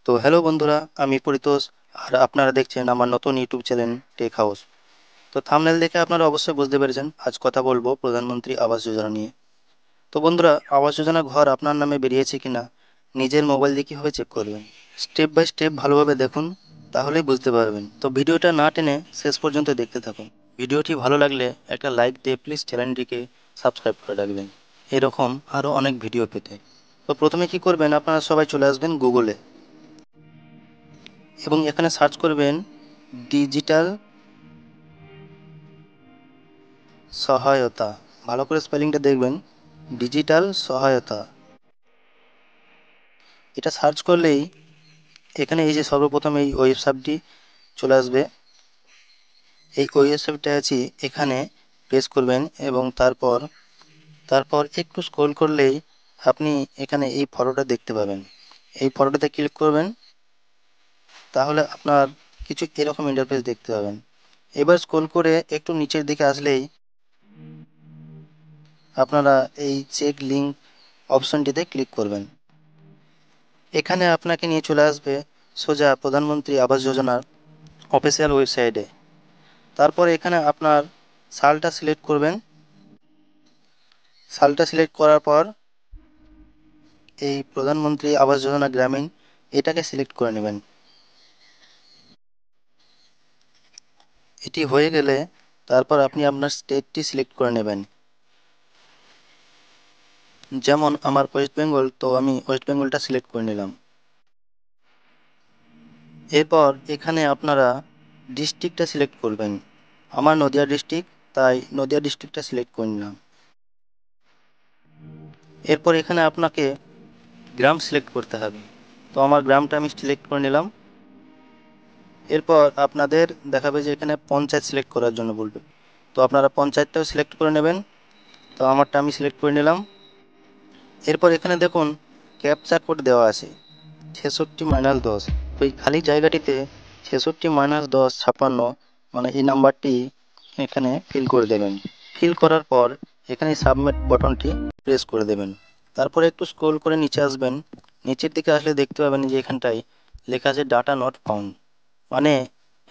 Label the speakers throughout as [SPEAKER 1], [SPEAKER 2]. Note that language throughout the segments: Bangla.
[SPEAKER 1] তো হ্যালো বন্ধুরা, আমি পরিতোষ। আর আপনারা দেখছেন আমার নতুন ইউটিউব চ্যানেল টেক হাউস। তো থাম্বনেল দেখে আপনারা অবশ্যই বুঝতে পেরেছেন আজ কথা বলবো প্রধানমন্ত্রী আবাস যোজনা নিয়ে। তো বন্ধুরা, আবাস যোজনা ঘর আপনার নামে বেরিয়েছে কিনা নিজের মোবাইল দিয়ে কীভাবে চেক করবেন, স্টেপ বাই স্টেপ ভালোভাবে দেখুন, তাহলেই বুঝতে পারবেন। তো ভিডিওটা না টেনে শেষ পর্যন্ত দেখতে থাকুন। ভিডিওটি ভালো লাগলে একটা লাইক দিয়ে প্লিজ চ্যানেলটিকে সাবস্ক্রাইব করে রাখবেন এরকম আরও অনেক ভিডিও পেতে। তো প্রথমে কি করবেন, আপনারা সবাই চলে আসবেন গুগলে এবং এখানে সার্চ করবেন ডিজিটাল সহায়তা। ভালো করে স্পেলিংটা দেখবেন, ডিজিটাল সহায়তা। এটা সার্চ করলেই এখানে এই যে সর্বপ্রথম এই ওয়েবসাইটটি চলে আসবে। এই ওয়েবসাইটটা আছে, এখানে প্রেস করবেন এবং তারপর একটু স্ক্রল করলেই আপনি এখানে এই ফটোটা দেখতে পাবেন। এই ফটোটাতে ক্লিক করবেন, তাহলে আপনার কিছু এরকম ইন্টারফেস দেখতে পাবেন। এবার স্ক্রল করে একটু নিচের দিকে আসলেই আপনারা এই চেক লিঙ্ক অপশনটিতে ক্লিক করবেন। এখানে আপনাকে নিয়ে চলে আসবে সোজা প্রধানমন্ত্রী আবাস যোজনার অফিসিয়াল ওয়েবসাইটে। তারপর এখানে আপনার সালটা সিলেক্ট করবেন। সালটা সিলেক্ট করার পর এই প্রধানমন্ত্রী আবাস যোজনা গ্রামীণ এটাকে সিলেক্ট করে নেবেন। এটি হয়ে গেলে তারপর আপনি আপনার স্টেটটি সিলেক্ট করে নেবেন। যেমন আমার ওয়েস্ট বেঙ্গল, তো আমি ওয়েস্ট বেঙ্গলটা সিলেক্ট করে নিলাম। এরপর এখানে আপনারা ডিস্ট্রিক্টটা সিলেক্ট করবেন। আমার নদিয়া ডিস্ট্রিক্ট, তাই নদিয়া ডিস্ট্রিক্টটা সিলেক্ট করে নিলাম। এরপর এখানে আপনাকে গ্রাম সিলেক্ট করতে হবে, তো আমার গ্রামটা আমি সিলেক্ট করে নিলাম। এরপর আপনাদের দেখাবে যে এখানে পঞ্চায়েত সিলেক্ট করার জন্য বলবে, তো আপনারা পঞ্চায়েতটাও সিলেক্ট করে নেবেন। তো আমারটা আমি সিলেক্ট করে নিলাম। এরপর এখানে দেখুন ক্যাপচা কোড দেওয়া আছে 66-10। তো এই খালি জায়গাটিতে 66-1056, মানে এই নাম্বারটি এখানে ফিল করে দেবেন। ফিল করার পর এখানে সাবমিট বাটনটি প্রেস করে দেবেন। তারপরে একটু স্ক্রল করে নিচে আসবেন। নিচের দিকে আসলে দেখতে পাবেন যে এখানটায় লেখা আছে ডাটা নট ফাউন্ড, মানে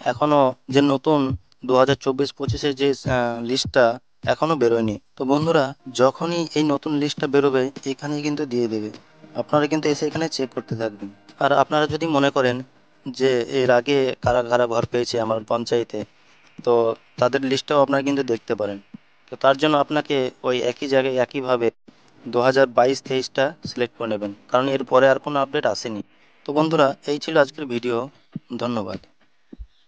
[SPEAKER 1] এখনও যে নতুন 2024-25-এর যে লিস্টটা এখনও বেরোয়নি। তো বন্ধুরা, যখনই এই নতুন লিস্টটা বেরোবে এখানেই কিন্তু দিয়ে দেবে, আপনারা কিন্তু এসে এখানে চেক করতে থাকবেন। আর আপনারা যদি মনে করেন যে এর আগে কারা কারা ঘর পেয়েছে আমার পঞ্চায়েতে, তো তাদের লিস্টটাও আপনারা কিন্তু দেখতে পারেন। তো তার জন্য আপনাকে ওই একই জায়গায় একইভাবে 2022-23টা সিলেক্ট করে নেবেন, কারণ এর পরে আর কোনো আপডেট আসেনি। তো বন্ধুরা, এই ছিল আজকের ভিডিও। ধন্যবাদ।